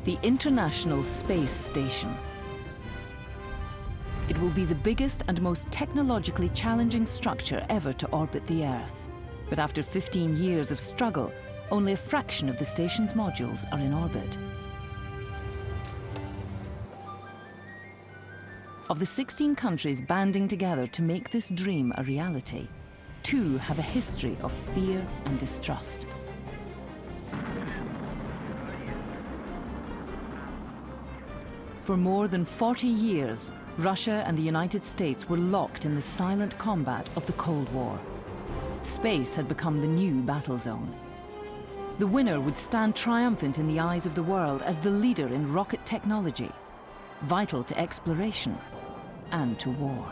the International Space Station. It will be the biggest and most technologically challenging structure ever to orbit the Earth. But after 15 years of struggle, only a fraction of the station's modules are in orbit. Of the 16 countries banding together to make this dream a reality, 2 have a history of fear and distrust. For more than 40 years, Russia and the United States were locked in the silent combat of the Cold War. Space had become the new battle zone. The winner would stand triumphant in the eyes of the world as the leader in rocket technology, vital to exploration and to war.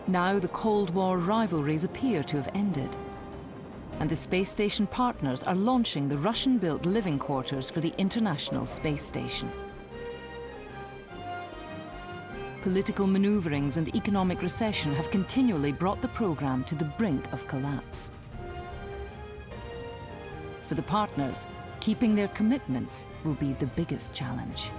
Now the Cold War rivalries appear to have ended, and the space station partners are launching the Russian-built living quarters for the International Space Station. Political maneuverings and economic recession have continually brought the program to the brink of collapse. For the partners, keeping their commitments will be the biggest challenge.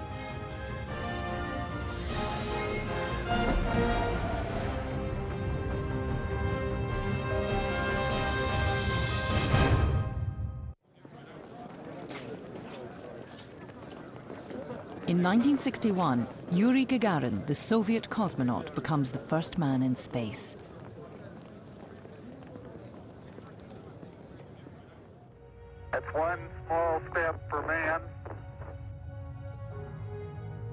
In 1961, Yuri Gagarin, the Soviet cosmonaut, becomes the first man in space. That's one small step for man,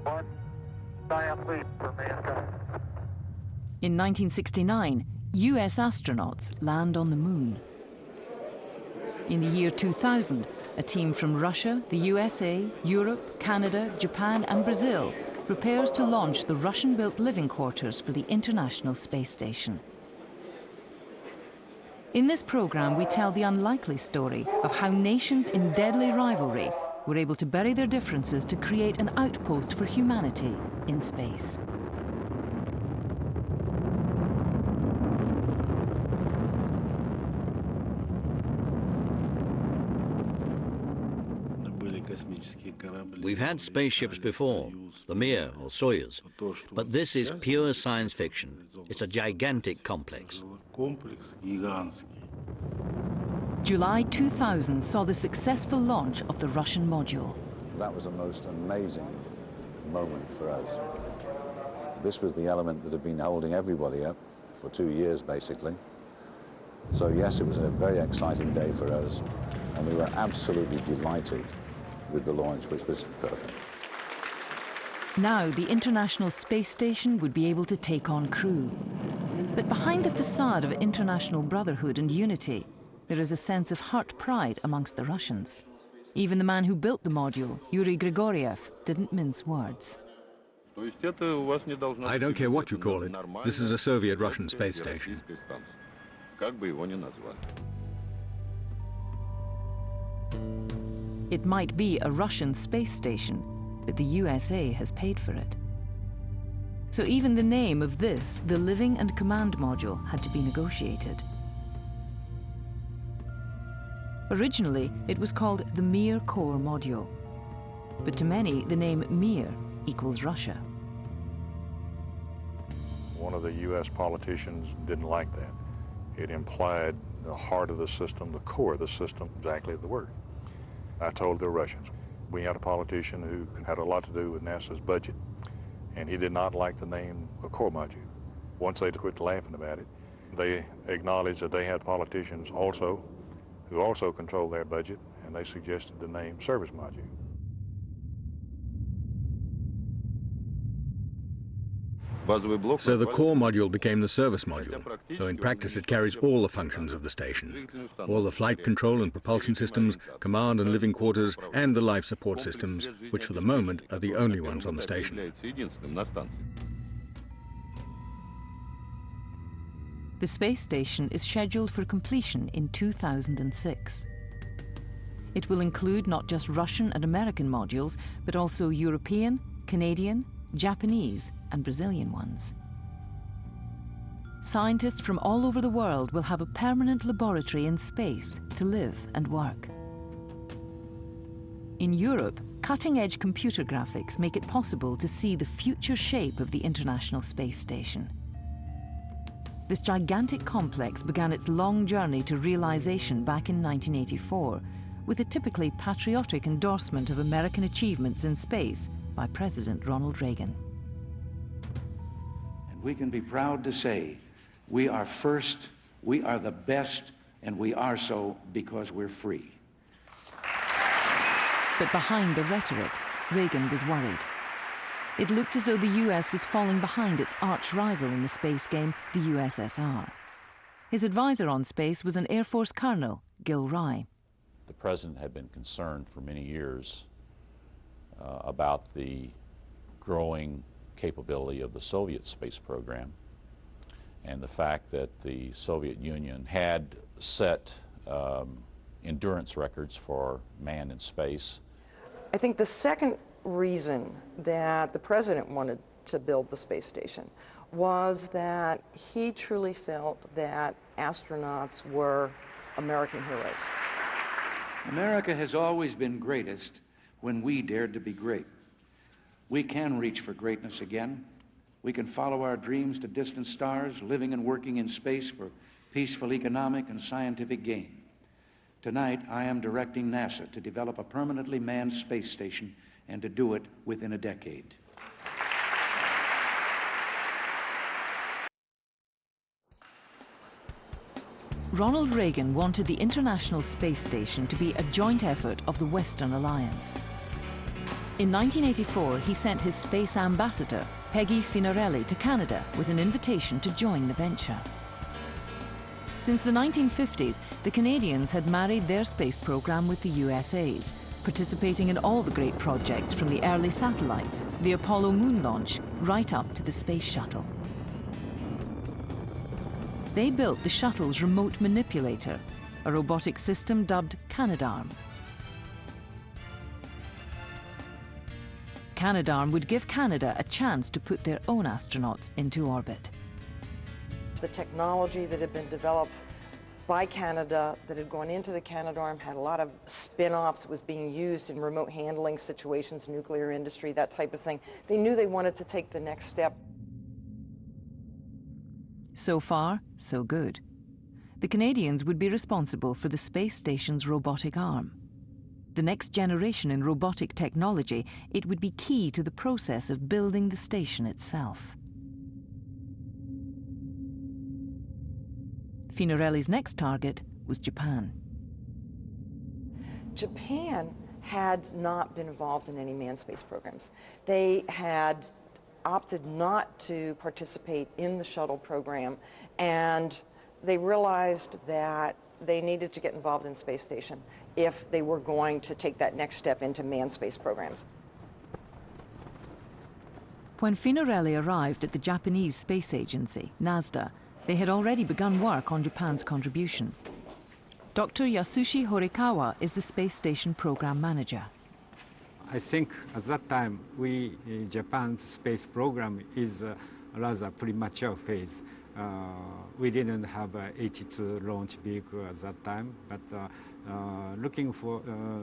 one giant leap for mankind. In 1969, US astronauts land on the moon. In the year 2000, a team from Russia, the USA, Europe, Canada, Japan and Brazil prepares to launch the Russian-built living quarters for the International Space Station. In this program, we tell the unlikely story of how nations in deadly rivalry were able to bury their differences to create an outpost for humanity in space. We've had spaceships before, the Mir or Soyuz, but this is pure science fiction. It's a gigantic complex. July 2000 saw the successful launch of the Russian module. That was a most amazing moment for us. This was the element that had been holding everybody up for 2 years, basically. So yes, it was a very exciting day for us, and we were absolutely delighted with the launch, which was perfect. Now the International Space Station would be able to take on crew. But behind the facade of international brotherhood and unity, there is a sense of hurt pride amongst the Russians. Even the man who built the module, Yuri Grigoriev, didn't mince words. I don't care what you call it. This is a Soviet-Russian space station. It might be a Russian space station, but the USA has paid for it. So even the name of this, the Living and Command Module, had to be negotiated. Originally, it was called the Mir Core Module. But to many, the name Mir equals Russia. One of the US politicians didn't like that. It implied the heart of the system, the core of the system, exactly the word. I told the Russians, we had a politician who had a lot to do with NASA's budget, and he did not like the name of core module. Once they quit laughing about it, they acknowledged that they had politicians also who also controlled their budget, and they suggested the name service module. So the core module became the service module, though in practice it carries all the functions of the station. All the flight control and propulsion systems, command and living quarters, and the life support systems, which for the moment are the only ones on the station. The space station is scheduled for completion in 2006. It will include not just Russian and American modules, but also European, Canadian, Japanese and Brazilian ones. Scientists from all over the world will have a permanent laboratory in space to live and work. In Europe, cutting-edge computer graphics make it possible to see the future shape of the International Space Station. This gigantic complex began its long journey to realization back in 1984, with a typically patriotic endorsement of American achievements in space by President Ronald Reagan. And we can be proud to say we are first, we are the best, and we are so because we're free. But behind the rhetoric, Reagan was worried. It looked as though the US was falling behind its arch-rival in the space game, the USSR. His advisor on space was an Air Force colonel, Gil Rye. The president had been concerned for many years about the growing capability of the Soviet space program and the fact that the Soviet Union had set endurance records for man in space. I think the second reason that the president wanted to build the space station was that he truly felt that astronauts were American heroes. America has always been greatest when we dared to be great. We can reach for greatness again. We can follow our dreams to distant stars, living and working in space for peaceful economic and scientific gain. Tonight, I am directing NASA to develop a permanently manned space station and to do it within a decade. Ronald Reagan wanted the International Space Station to be a joint effort of the Western Alliance. In 1984, he sent his space ambassador, Peggy Finarelli, to Canada with an invitation to join the venture. Since the 1950s, the Canadians had married their space program with the USA's, participating in all the great projects from the early satellites, the Apollo moon launch, right up to the space shuttle. They built the shuttle's remote manipulator, a robotic system dubbed Canadarm. Canadarm would give Canada a chance to put their own astronauts into orbit. The technology that had been developed by Canada that had gone into the Canadarm had a lot of spin-offs. It was being used in remote handling situations, nuclear industry, that type of thing. They knew they wanted to take the next step. So far, so good. The Canadians would be responsible for the space station's robotic arm. The next generation in robotic technology, it would be key to the process of building the station itself. Finarelli's next target was Japan. Japan had not been involved in any manned space programs. They had opted not to participate in the shuttle program, and they realized that they needed to get involved in space station if they were going to take that next step into manned space programs. When Finarelli arrived at the Japanese space agency, NASDA, they had already begun work on Japan's contribution. Dr. Yasushi Horikawa is the space station program manager. I think at that time, Japan's space program is a rather premature phase. We didn't have a H2 launch vehicle at that time, but looking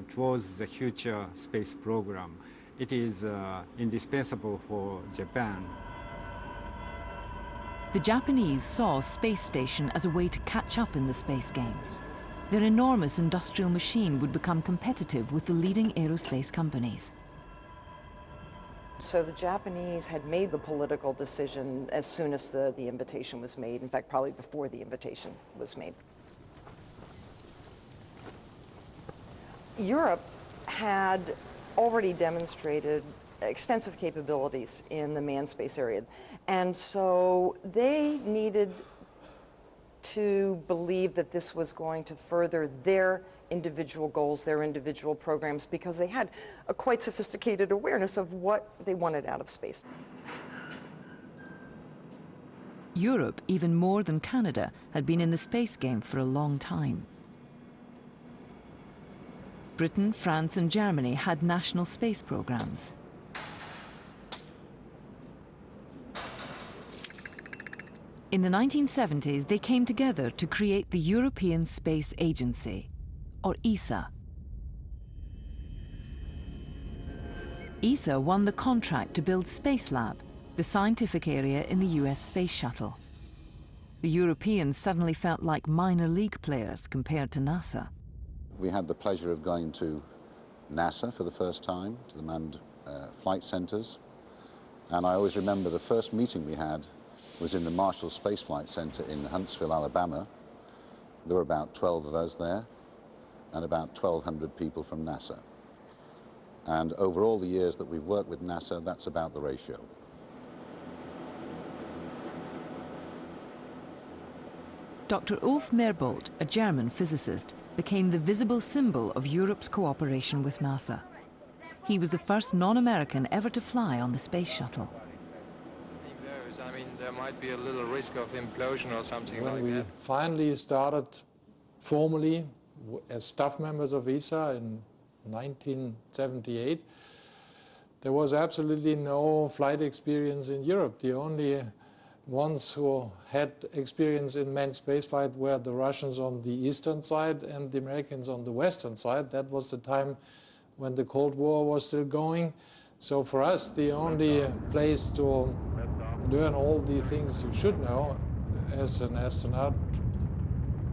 towards the future space program, it is indispensable for Japan. The Japanese saw space station as a way to catch up in the space game. Their enormous industrial machine would become competitive with the leading aerospace companies. So the Japanese had made the political decision as soon as the invitation was made. In fact, probably before the invitation was made. Europe had already demonstrated extensive capabilities in the manned space area. And so they needed to believe that this was going to further their individual goals, their individual programs, because they had a quite sophisticated awareness of what they wanted out of space. Europe, even more than Canada, had been in the space game for a long time. Britain, France, and Germany had national space programs. In the 1970s, they came together to create the European Space Agency, or ESA. ESA won the contract to build Space Lab, the scientific area in the US space shuttle. The Europeans suddenly felt like minor league players compared to NASA. We had the pleasure of going to NASA for the first time, to the manned flight centers. And I always remember the first meeting we had was in the Marshall Space Flight Center in Huntsville, Alabama. There were about 12 of us there and about 1,200 people from NASA. And over all the years that we've worked with NASA, that's about the ratio. Dr. Ulf Merbold, a German physicist, became the visible symbol of Europe's cooperation with NASA. He was the first non-American ever to fly on the space shuttle. I mean, there might be a little risk of implosion or something like that. When we finally started formally as staff members of ESA in 1978, there was absolutely no flight experience in Europe. The only ones who had experience in manned spaceflight were the Russians on the eastern side and the Americans on the western side. That was the time when the Cold War was still going. So for us, the only place to learn all the things you should know as an astronaut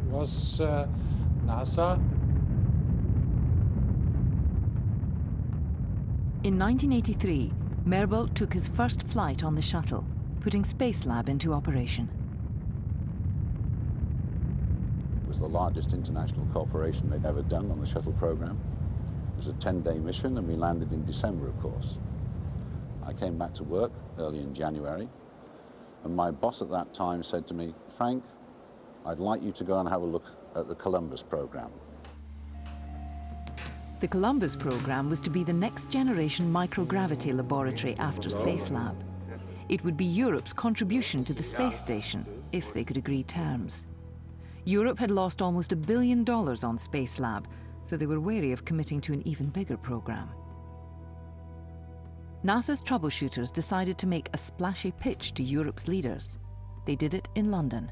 was NASA. In 1983, Merbold took his first flight on the shuttle, putting Space Lab into operation. It was the largest international cooperation they'd ever done on the shuttle program. It was a 10-day mission, and we landed in December, of course. I came back to work early in January, and my boss at that time said to me, "Frank, I'd like you to go and have a look at the Columbus program." The Columbus program was to be the next generation microgravity laboratory after Space Lab. It would be Europe's contribution to the space station, if they could agree terms. Europe had lost almost $1 billion on Space Lab, so they were wary of committing to an even bigger program. NASA's troubleshooters decided to make a splashy pitch to Europe's leaders. They did it in London.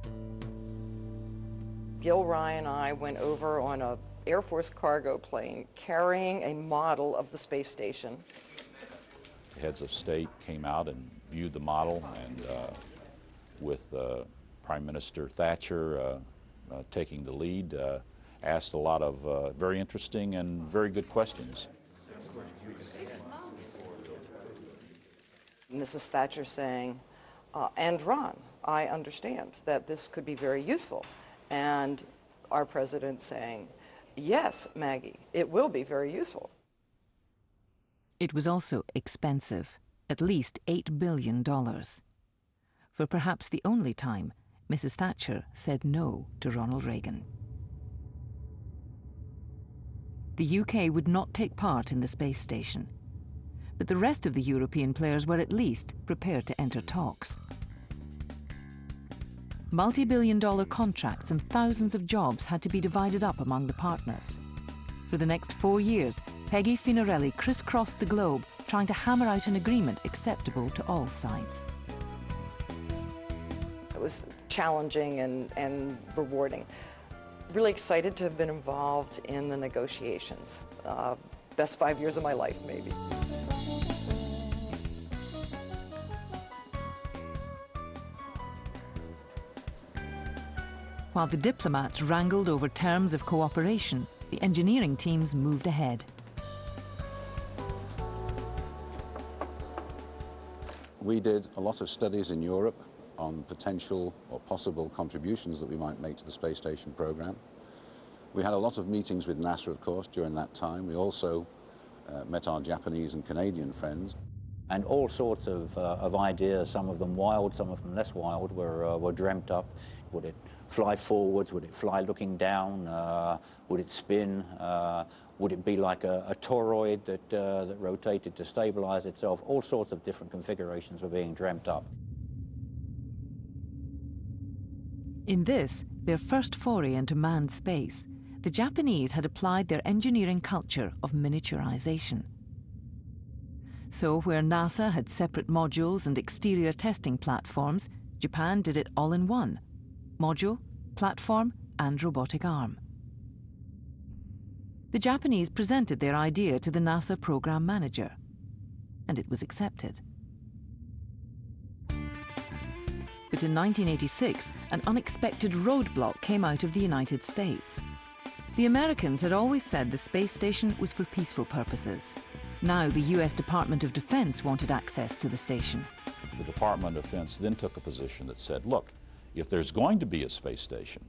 Gil, Ryan, and I went over on a Air Force cargo plane carrying a model of the space station. Heads of state came out and viewed the model, and with Prime Minister Thatcher taking the lead, asked a lot of very interesting and very good questions. Mrs. Thatcher saying, and Ron, I understand that this could be very useful. And our president saying, yes, Maggie, it will be very useful. It was also expensive, at least $8 billion. For perhaps the only time, Mrs. Thatcher said no to Ronald Reagan. The UK would not take part in the space station, but the rest of the European players were at least prepared to enter talks. Multi-billion-dollar contracts and thousands of jobs had to be divided up among the partners. For the next 4 years, Peggy Finarelli crisscrossed the globe trying to hammer out an agreement acceptable to all sides. It was challenging and rewarding. Really excited to have been involved in the negotiations. Best 5 years of my life, maybe. While the diplomats wrangled over terms of cooperation, the engineering teams moved ahead. We did a lot of studies in Europe on potential or possible contributions that we might make to the space station program. We had a lot of meetings with NASA, of course, during that time. We also met our Japanese and Canadian friends. And all sorts of ideas, some of them wild, some of them less wild, were dreamt up. Would it fly forwards? Would it fly looking down? Would it spin? Would it be like a toroid that rotated to stabilize itself? All sorts of different configurations were being dreamt up. In this, their first foray into manned space, the Japanese had applied their engineering culture of miniaturization. So where NASA had separate modules and exterior testing platforms, Japan did it all in one: module, platform, and robotic arm. The Japanese presented their idea to the NASA program manager. and it was accepted. But in 1986, an unexpected roadblock came out of the United States. The Americans had always said the space station was for peaceful purposes. Now the US Department of Defense wanted access to the station. The Department of Defense then took a position that said, look, if there's going to be a space station,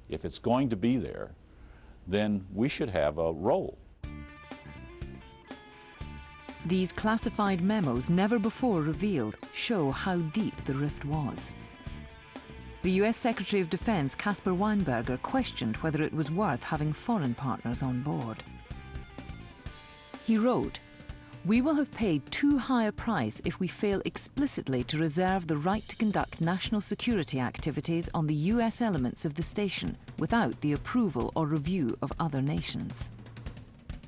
if it's going to be there, then we should have a role. These classified memos, never before revealed, show how deep the rift was. The US Secretary of Defense, Caspar Weinberger, questioned whether it was worth having foreign partners on board. He wrote, "We will have paid too high a price if we fail explicitly to reserve the right to conduct national security activities on the US elements of the station without the approval or review of other nations."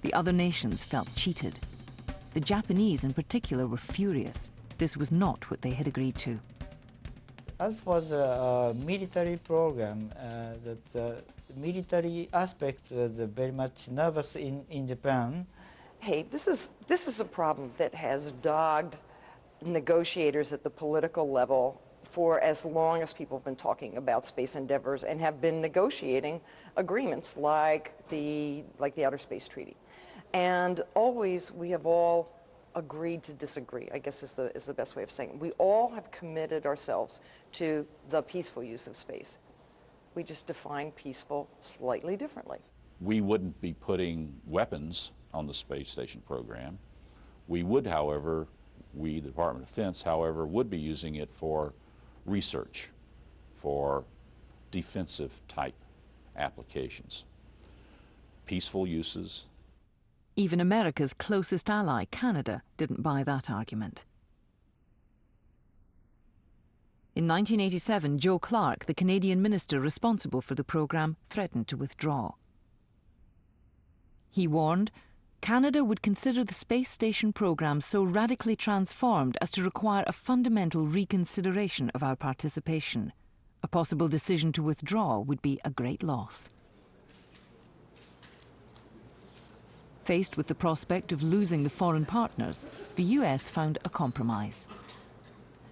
The other nations felt cheated. The Japanese in particular were furious. This was not what they had agreed to. As for the military program, the military aspect was very much nervous in Japan. Hey, this is a problem that has dogged negotiators at the political level for as long as people have been talking about space endeavors and have been negotiating agreements like the Outer Space Treaty. And always we have all agreed to disagree, I guess is the best way of saying it. We all have committed ourselves to the peaceful use of space. We just define peaceful slightly differently. We wouldn't be putting weapons on the space station program. We would, however, the Department of Defense, however, would be using it for research, for defensive type applications. Peaceful uses. Even America's closest ally, Canada, didn't buy that argument. In 1987, Joe Clark, the Canadian minister responsible for the program, threatened to withdraw. He warned Canada would consider the space station program so radically transformed as to require a fundamental reconsideration of our participation. A possible decision to withdraw would be a great loss. Faced with the prospect of losing the foreign partners, the US found a compromise.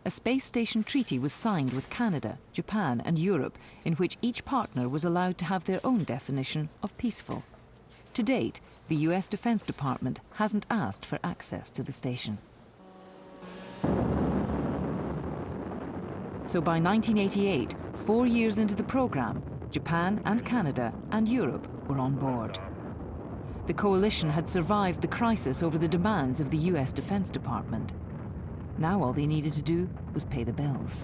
A space station treaty was signed with Canada, Japan and Europe, in which each partner was allowed to have their own definition of peaceful. To date, the US Defense Department hasn't asked for access to the station. So by 1988, 4 years into the program, Japan and Canada and Europe were on board. The coalition had survived the crisis over the demands of the US Defense Department. Now all they needed to do was pay the bills.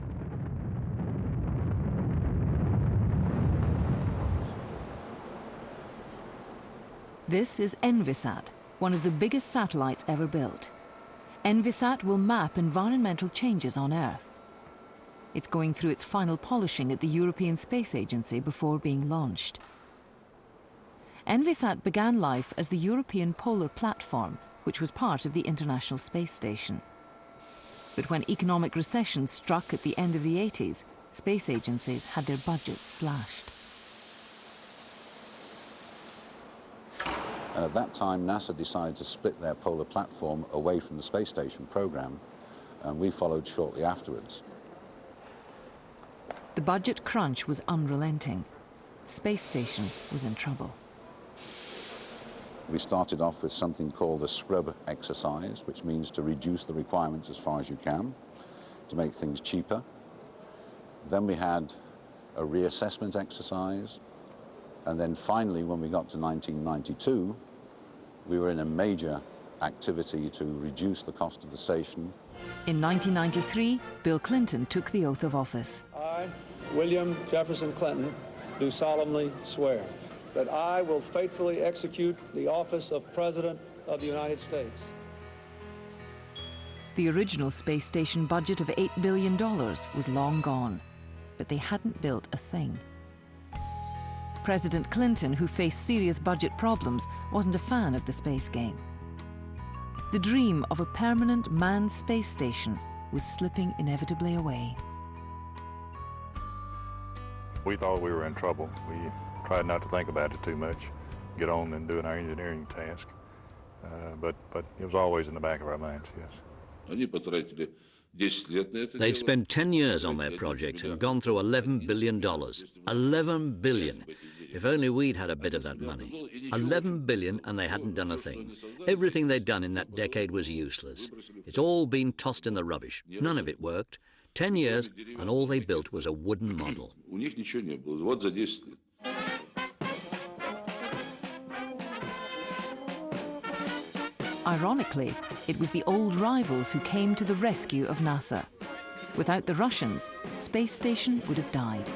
This is Envisat, one of the biggest satellites ever built. Envisat will map environmental changes on Earth. It's going through its final polishing at the European Space Agency before being launched. Envisat began life as the European Polar Platform, which was part of the International Space Station. But when economic recession struck at the end of the 80s, space agencies had their budgets slashed. And at that time, NASA decided to split their Polar Platform away from the space station program, and we followed shortly afterwards. The budget crunch was unrelenting. Space Station was in trouble. We started off with something called the scrub exercise, which means to reduce the requirements as far as you can, to make things cheaper. Then we had a reassessment exercise, and then finally, when we got to 1992, we were in a major activity to reduce the cost of the station. In 1993, Bill Clinton took the oath of office. I, William Jefferson Clinton, do solemnly swear that I will faithfully execute the office of President of the United States. The original space station budget of $8 billion was long gone, but they hadn't built a thing. President Clinton, who faced serious budget problems, wasn't a fan of the space game. The dream of a permanent manned space station was slipping inevitably away. We thought we were in trouble. We tried not to think about it too much, get on and doing our engineering task. but it was always in the back of our minds, yes. They'd spent 10 years on their project and gone through $11 billion. $11 billion. If only we'd had a bit of that money. $11 billion and they hadn't done a thing. Everything they'd done in that decade was useless. It's all been tossed in the rubbish. None of it worked. 10 years and all they built was a wooden model. Ironically, it was the old rivals who came to the rescue of NASA. Without the Russians, space station would have died.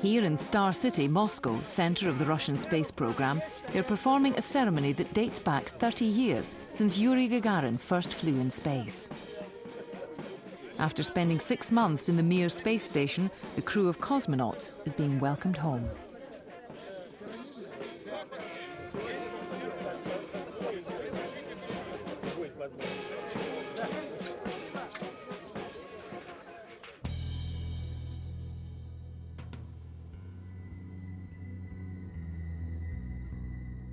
Here in Star City, Moscow, center of the Russian space program, they're performing a ceremony that dates back 30 years since Yuri Gagarin first flew in space. After spending 6 months in the Mir space station, the crew of cosmonauts is being welcomed home.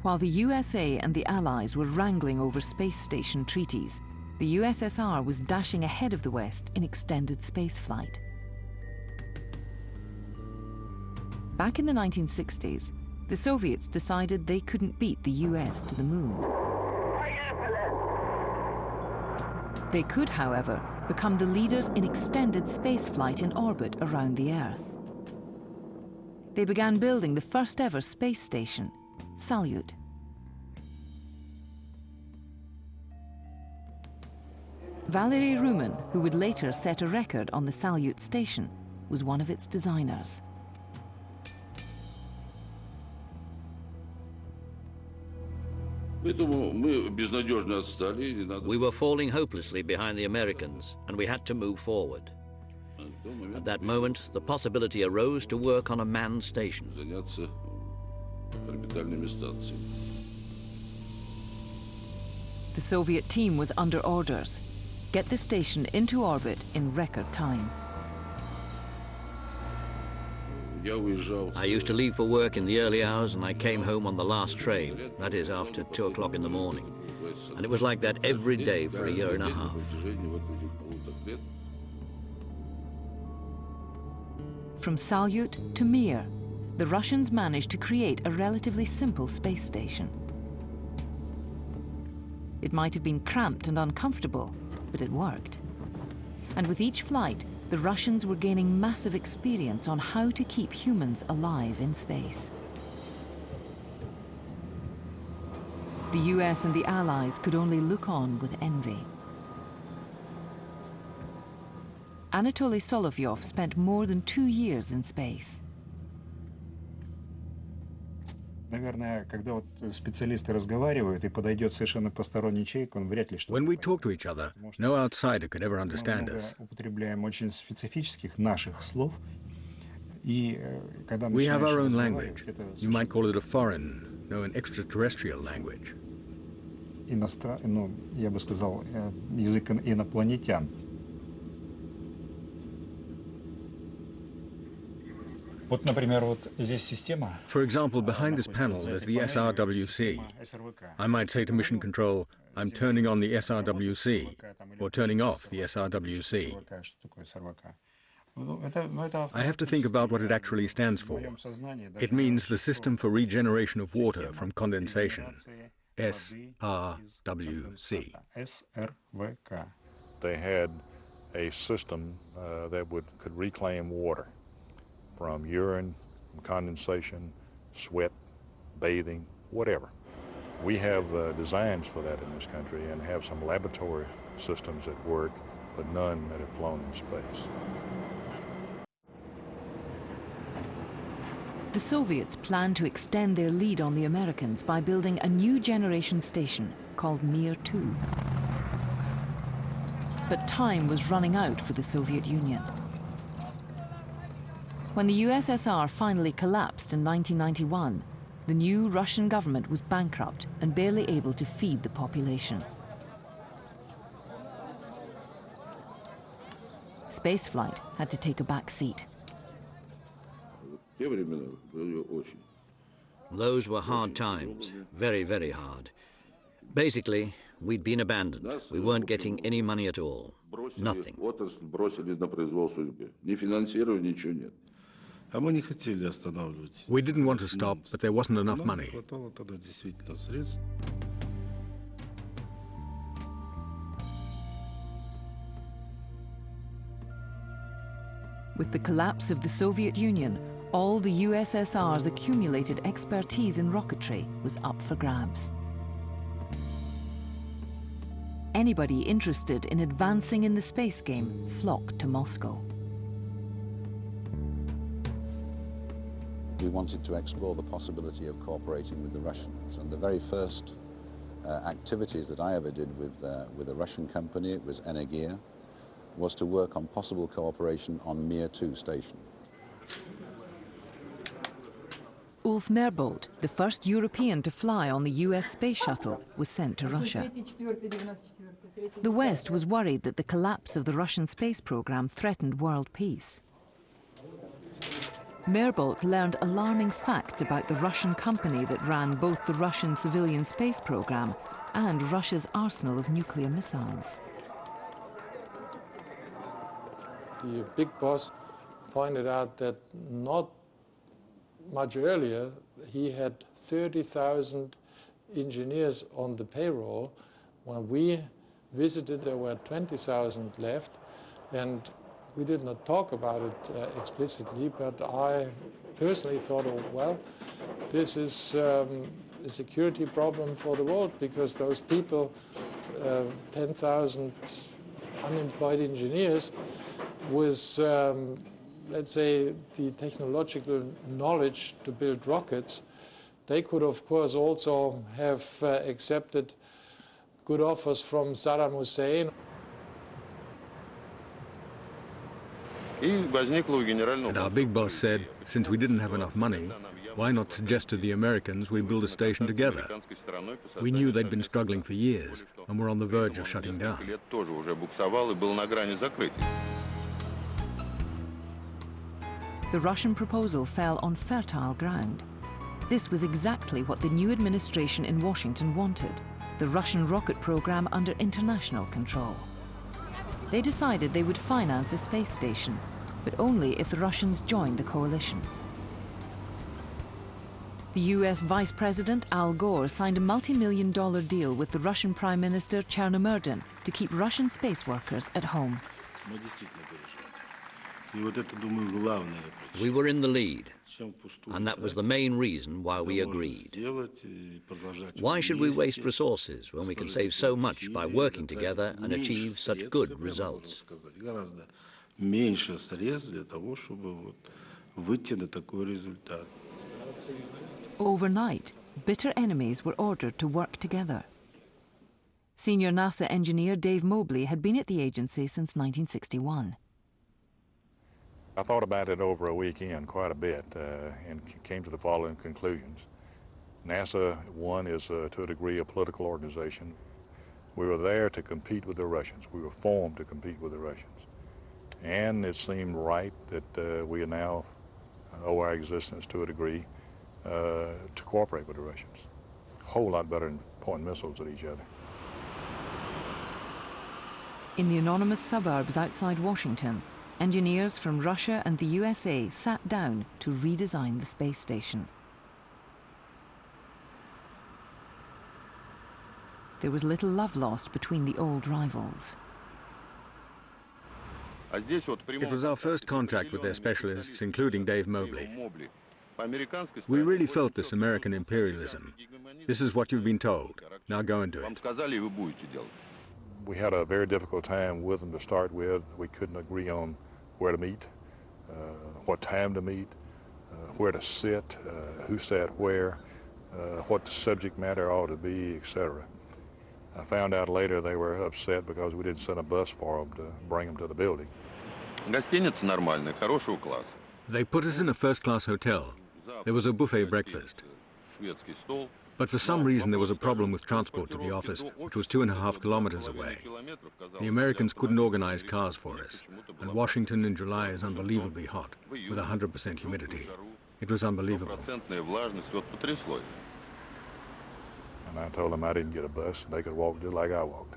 While the USA and the Allies were wrangling over space station treaties, the USSR was dashing ahead of the West in extended space flight. Back in the 1960s, the Soviets decided they couldn't beat the US to the moon. They could, however, become the leaders in extended spaceflight in orbit around the Earth. They began building the first ever space station, Salyut. Valery Rumin, who would later set a record on the Salyut station, was one of its designers. We were falling hopelessly behind the Americans, and we had to move forward. At that moment, the possibility arose to work on a manned station. The Soviet team was under orders. Get the station into orbit in record time. I used to leave for work in the early hours and I came home on the last train, that is after 2 o'clock in the morning. And it was like that every day for a year and a half. From Salyut to Mir, the Russians managed to create a relatively simple space station. It might have been cramped and uncomfortable, but it worked. And with each flight, the Russians were gaining massive experience on how to keep humans alive in space. The US and the Allies could only look on with envy. Anatoly Solovyov spent more than 2 years in space. When we talk to each other, no outsider could ever understand us. We have our own language. You might call it a foreign, no, an extraterrestrial language. Я бы сказал, язык инопланетян. For example, behind this panel, there's the SRWC. I might say to Mission Control, I'm turning on the SRWC, or turning off the SRWC. I have to think about what it actually stands for. It means the System for Regeneration of Water from Condensation, SRWC. They had a system that could reclaim water from urine, from condensation, sweat, bathing, whatever. We have designs for that in this country and have some laboratory systems that work, but none that have flown in space. The Soviets planned to extend their lead on the Americans by building a new generation station called Mir 2. But time was running out for the Soviet Union. When the USSR finally collapsed in 1991, the new Russian government was bankrupt and barely able to feed the population. Spaceflight had to take a back seat. Those were hard times, very, very hard. Basically, we'd been abandoned. We weren't getting any money at all. Nothing. We didn't want to stop, but there wasn't enough money. With the collapse of the Soviet Union, all the USSR's accumulated expertise in rocketry was up for grabs. Anybody interested in advancing in the space game flocked to Moscow. We wanted to explore the possibility of cooperating with the Russians, and the very first activities that I ever did with a Russian company, it was Energia, was to work on possible cooperation on Mir 2 station. Ulf Merbold, the first European to fly on the US space shuttle, was sent to Russia. The West was worried that the collapse of the Russian space program threatened world peace. Merbold learned alarming facts about the Russian company that ran both the Russian civilian space program and Russia's arsenal of nuclear missiles. The big boss pointed out that not much earlier he had 30,000 engineers on the payroll. When we visited, there were 20,000 left, and we did not talk about it explicitly, but I personally thought, oh, well, this is a security problem for the world, because those people, 10,000 unemployed engineers, with, let's say, the technological knowledge to build rockets, they could, of course, also have accepted good offers from Saddam Hussein. And our big boss said, since we didn't have enough money, why not suggest to the Americans we build a station together? We knew they'd been struggling for years and were on the verge of shutting down. The Russian proposal fell on fertile ground. This was exactly what the new administration in Washington wanted, the Russian rocket program under international control. They decided they would finance a space station, but only if the Russians joined the coalition. The US Vice President Al Gore signed a multi-million-dollar deal with the Russian Prime Minister Chernomyrdin to keep Russian space workers at home. We were in the lead, and that was the main reason why we agreed. Why should we waste resources when we can save so much by working together and achieve such good results? Overnight, bitter enemies were ordered to work together. Senior NASA engineer Dave Mobley had been at the agency since 1961. I thought about it over a weekend quite a bit and came to the following conclusions. NASA, one, is to a degree a political organization. We were there to compete with the Russians. We were formed to compete with the Russians. And it seemed right that we now owe our existence to a degree to cooperate with the Russians. A whole lot better than pointing missiles at each other. In the anonymous suburbs outside Washington, engineers from Russia and the USA sat down to redesign the space station. There was little love lost between the old rivals. It was our first contact with their specialists, including Dave Mobley. We really felt this American imperialism. This is what you've been told. Now go and do it. We had a very difficult time with them to start with. We couldn't agree on where to meet, what time to meet, where to sit, who sat where, what the subject matter ought to be, etc. I found out later they were upset because we didn't send a bus for them to bring them to the building. They put us in a first-class hotel. There was a buffet breakfast. But for some reason there was a problem with transport to the office, which was 2.5 kilometers away. The Americans couldn't organize cars for us, and Washington in July is unbelievably hot, with 100% humidity. It was unbelievable. And I told them I didn't get a bus, and they could walk just like I walked.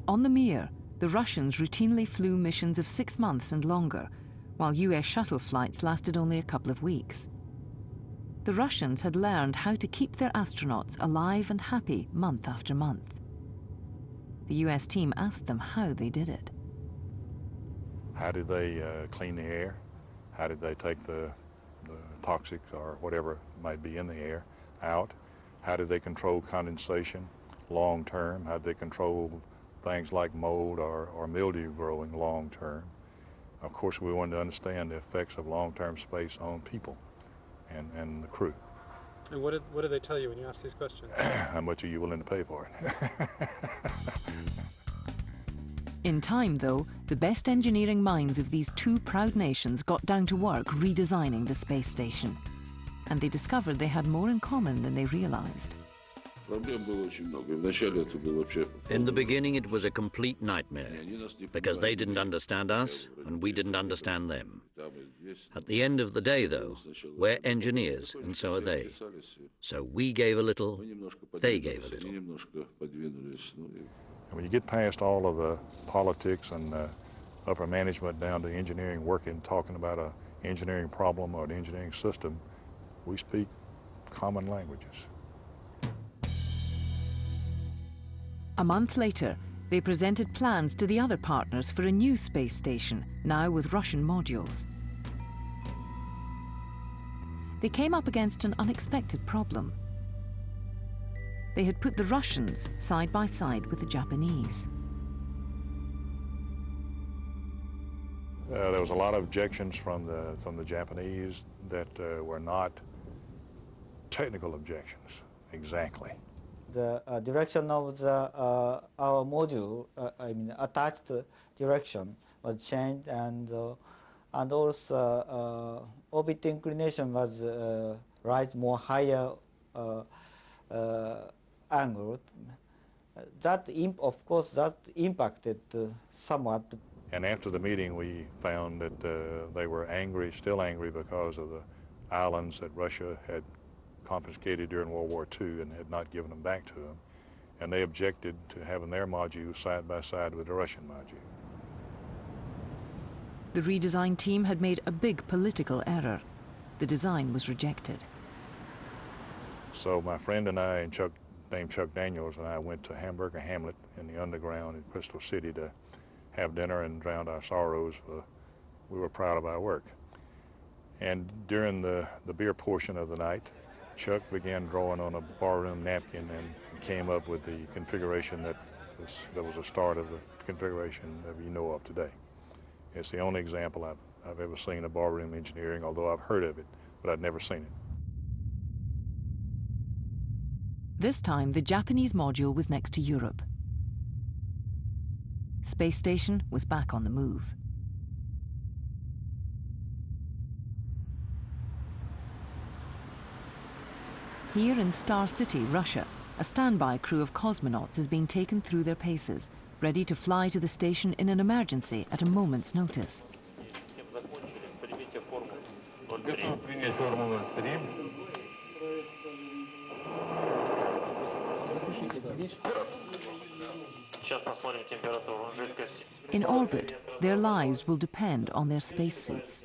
On the Mir, the Russians routinely flew missions of 6 months and longer, while US shuttle flights lasted only a couple of weeks. The Russians had learned how to keep their astronauts alive and happy month after month. The US team asked them how they did it. How did they clean the air? How did they take the toxics or whatever might be in the air out? How did they control condensation long term? How did they control things like mold or mildew growing long term? Of course, we wanted to understand the effects of long-term space on people and the crew. And what did they tell you when you asked these questions? How much are you willing to pay for it? In time, though, the best engineering minds of these two proud nations got down to work redesigning the space station. And they discovered they had more in common than they realized. In the beginning, it was a complete nightmare, because they didn't understand us and we didn't understand them. At the end of the day, though, we're engineers, and so are they. So we gave a little, they gave a little. When you get past all of the politics and upper management down to engineering working, talking about an engineering problem or an engineering system, we speak common languages. A month later, they presented plans to the other partners for a new space station, now with Russian modules. They came up against an unexpected problem. They had put the Russians side by side with the Japanese. There was a lot of objections from the Japanese that were not technical objections, exactly. The direction of our module, attached direction was changed, and also orbit inclination was right more higher angle. Of course, that impacted somewhat. And after the meeting, we found that they were angry, still angry, because of the islands that Russia had confiscated during World War II and had not given them back to them. And they objected to having their module side by side with the Russian module. The redesign team had made a big political error. The design was rejected. So my friend and I, named Chuck Daniels, and I went to Hamburger Hamlet in the underground in Crystal City to have dinner and drown our sorrows. We were proud of our work. And during the beer portion of the night, Chuck began drawing on a barroom napkin and came up with the configuration that was the start of the configuration that we know of today. It's the only example I've ever seen of barroom engineering, although I've heard of it, but I've never seen it. This time, the Japanese module was next to Europe. Space station was back on the move. Here in Star City, Russia, a standby crew of cosmonauts is being taken through their paces, ready to fly to the station in an emergency at a moment's notice. In orbit, their lives will depend on their spacesuits.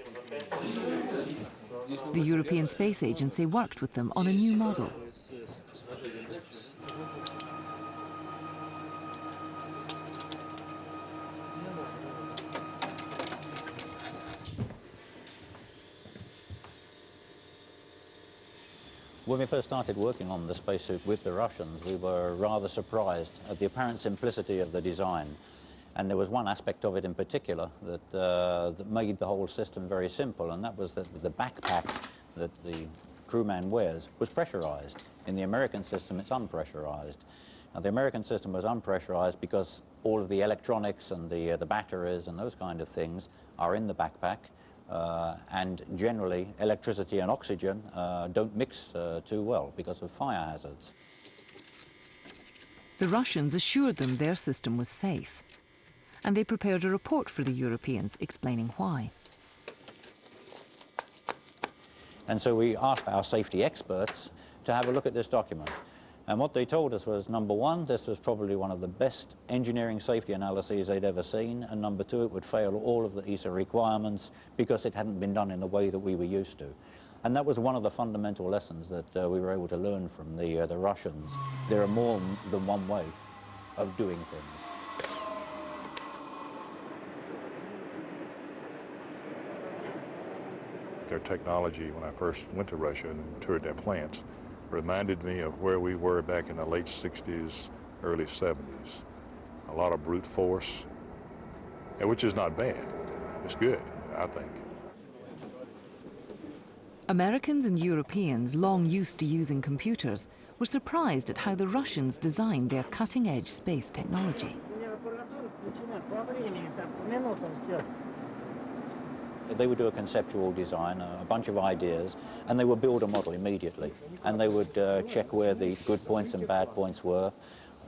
The European Space Agency worked with them on a new model. When we first started working on the spacesuit with the Russians, we were rather surprised at the apparent simplicity of the design. And there was one aspect of it in particular that made the whole system very simple, and that was that the backpack that the crewman wears was pressurized. In the American system, it's unpressurized. Now, the American system was unpressurized because all of the electronics and the batteries and those kind of things are in the backpack. And generally, electricity and oxygen don't mix too well because of fire hazards. The Russians assured them their system was safe, and they prepared a report for the Europeans explaining why. And so we asked our safety experts to have a look at this document. And what they told us was, number one, this was probably one of the best engineering safety analyses they'd ever seen, and number two, it would fail all of the ESA requirements because it hadn't been done in the way that we were used to. And that was one of the fundamental lessons that we were able to learn from the Russians. There are more than one way of doing things. Their technology, when I first went to Russia and toured their plants, reminded me of where we were back in the late 60s, early 70s. A lot of brute force, which is not bad. It's good, I think. Americans and Europeans, long used to using computers, were surprised at how the Russians designed their cutting-edge space technology. They would do a conceptual design, a bunch of ideas, and they would build a model immediately. And they would check where the good points and bad points were,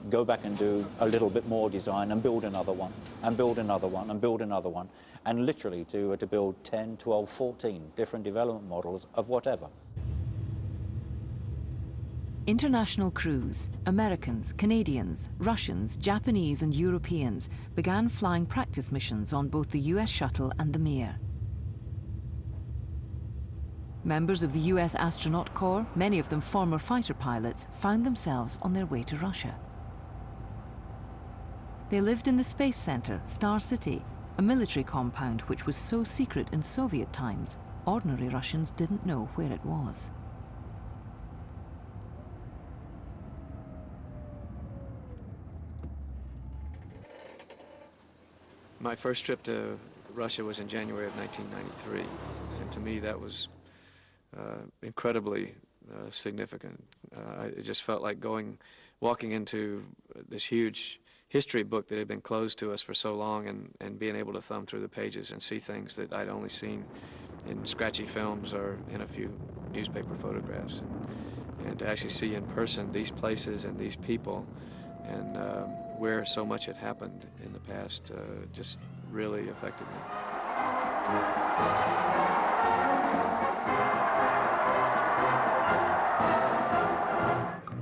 go back and do a little bit more design and build another one, and build another one, and build another one, and literally to build 10, 12, 14 different development models of whatever. International crews, Americans, Canadians, Russians, Japanese and Europeans began flying practice missions on both the US shuttle and the Mir. Members of the US Astronaut Corps, many of them former fighter pilots, found themselves on their way to Russia. They lived in the Space Center, Star City, a military compound which was so secret in Soviet times, ordinary Russians didn't know where it was. My first trip to Russia was in January of 1993, and to me that was incredibly significant. It just felt like walking into this huge history book that had been closed to us for so long, and being able to thumb through the pages and see things that I'd only seen in scratchy films or in a few newspaper photographs. And to actually see in person these places and these people and where so much had happened in the past just really affected me.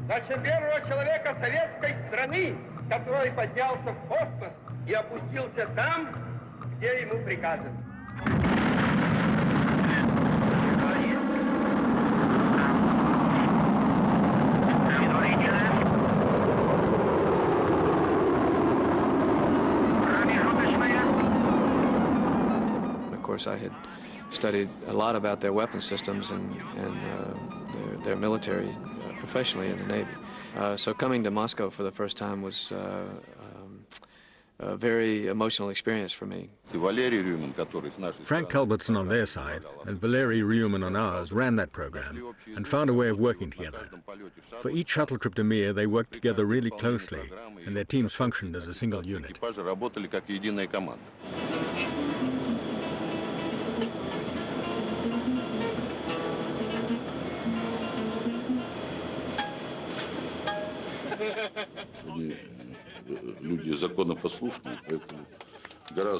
Значит, первого человека советской страны, который поднялся в космос и опустился там, где ему приказано. Of course, I had studied a lot about their weapon systems and their military professionally in the Navy. So coming to Moscow for the first time was a very emotional experience for me. Frank Culbertson on their side and Valery Ryumin on ours ran that program and found a way of working together. For each shuttle trip to Mir, they worked together really closely, and their teams functioned as a single unit.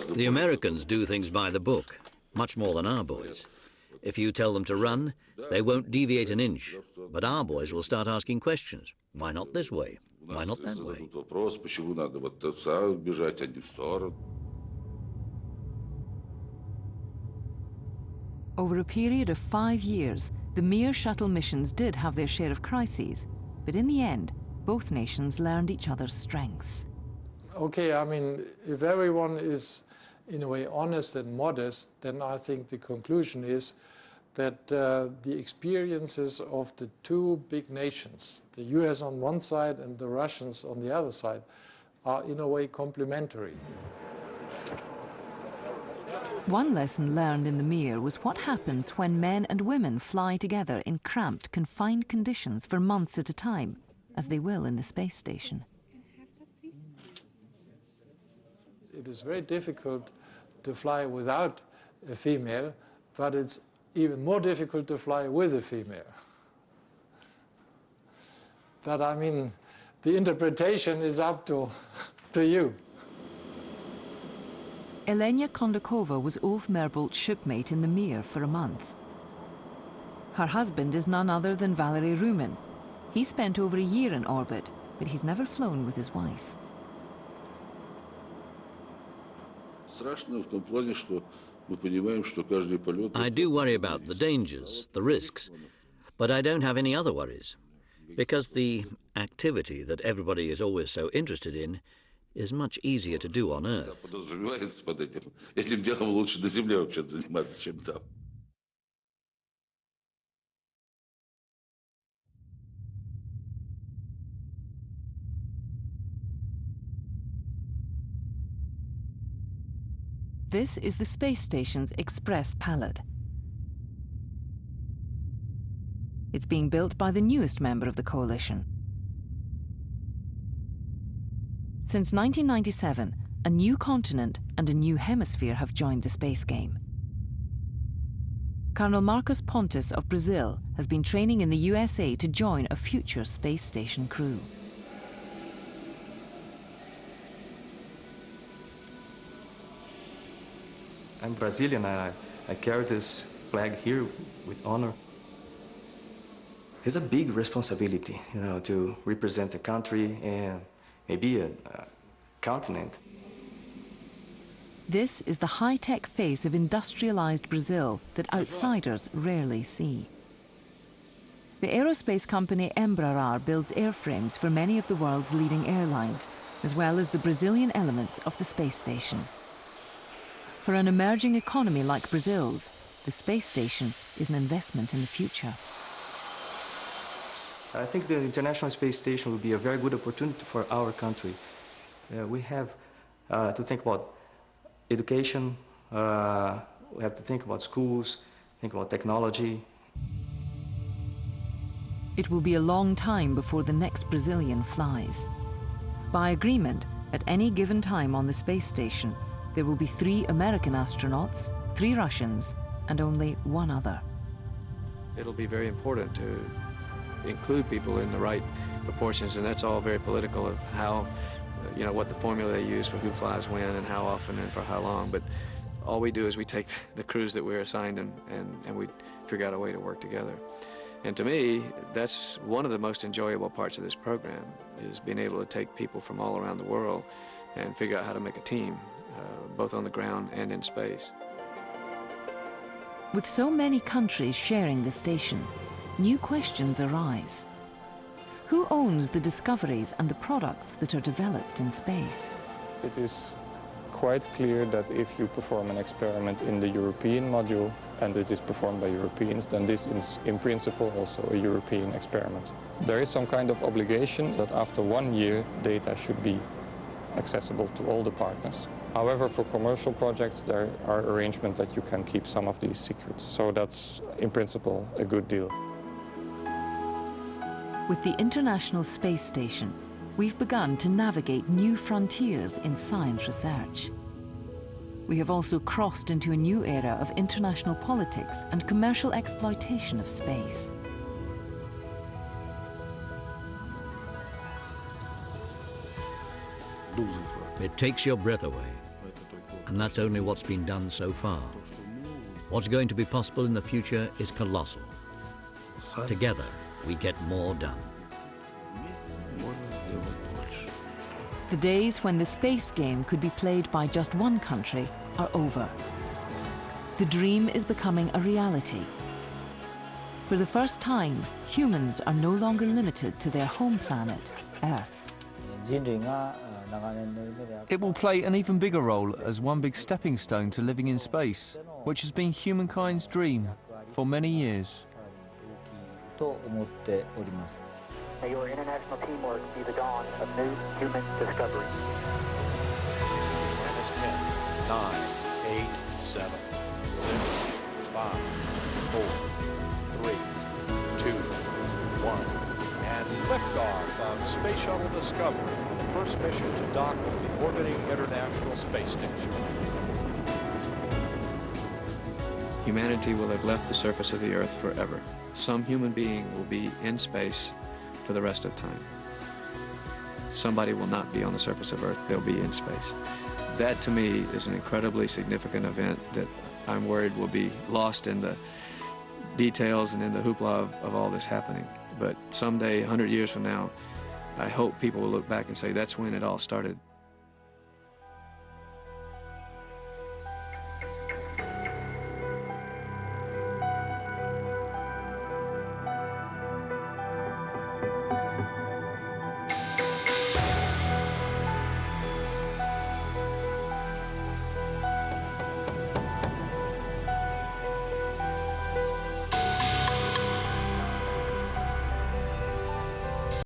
The Americans do things by the book, much more than our boys. If you tell them to run, they won't deviate an inch. But our boys will start asking questions. Why not this way? Why not that way? Over a period of 5 years, the Mir shuttle missions did have their share of crises, but in the end, both nations learned each other's strengths. Okay, I mean, if everyone is in a way honest and modest, then I think the conclusion is that the experiences of the two big nations, the US on one side and the Russians on the other side, are in a way complementary. One lesson learned in the Mir was what happens when men and women fly together in cramped, confined conditions for months at a time, as they will in the space station. It is very difficult to fly without a female, but it's even more difficult to fly with a female. But I mean, the interpretation is up to you. Elena Kondakova was Ulf Merbolt's shipmate in the Mir for a month. Her husband is none other than Valery Rumin. He spent over a year in orbit, but he's never flown with his wife. I do worry about the dangers, the risks, but I don't have any other worries, because the activity that everybody is always so interested in is much easier to do on Earth. This is the space station's express pallet. It's being built by the newest member of the coalition. Since 1997, a new continent and a new hemisphere have joined the space game. Colonel Marcos Pontes of Brazil has been training in the USA to join a future space station crew. I'm Brazilian. I carry this flag here with honor. It's a big responsibility, you know, to represent a country and maybe a continent. This is the high-tech face of industrialized Brazil that outsiders rarely see. The aerospace company Embraer builds airframes for many of the world's leading airlines, as well as the Brazilian elements of the space station. For an emerging economy like Brazil's, the space station is an investment in the future. I think the International Space Station will be a very good opportunity for our country. We have to think about education, we have to think about schools, think about technology. It will be a long time before the next Brazilian flies. By agreement, at any given time on the space station, there will be 3 American astronauts, 3 Russians, and only 1 other. It'll be very important to include people in the right proportions, and that's all very political of how, you know, what the formula they use for who flies when and how often and for how long. But all we do is we take the crews that we're assigned and we figure out a way to work together. And to me, that's one of the most enjoyable parts of this program, is being able to take people from all around the world and figure out how to make a team, both on the ground and in space. With so many countries sharing the station, new questions arise. Who owns the discoveries and the products that are developed in space? It is quite clear that if you perform an experiment in the European module and it is performed by Europeans, then this is in principle also a European experiment. There is some kind of obligation that after 1 year data should be accessible to all the partners. However, for commercial projects, there are arrangements that you can keep some of these secrets. So that's, in principle, a good deal. With the International Space Station, we've begun to navigate new frontiers in science research. We have also crossed into a new era of international politics and commercial exploitation of space. It takes your breath away, and that's only what's been done so far. What's going to be possible in the future is colossal. Together, we get more done. The days when the space game could be played by just one country are over. The dream is becoming a reality. For the first time, humans are no longer limited to their home planet, Earth. It will play an even bigger role as one big stepping stone to living in space, which has been humankind's dream for many years. May your international teamwork be the dawn of new human discovery. 9, 8, 7, 6, 5, 4, 3, 2, 1, and liftoff of Space Shuttle Discovery, the first mission to dock with the orbiting International Space Station. Humanity will have left the surface of the Earth forever. Some human being will be in space for the rest of time. Somebody will not be on the surface of Earth, they'll be in space. That to me is an incredibly significant event that I'm worried will be lost in details and in the hoopla of all this happening. But someday, 100 years from now, I hope people will look back and say that's when it all started.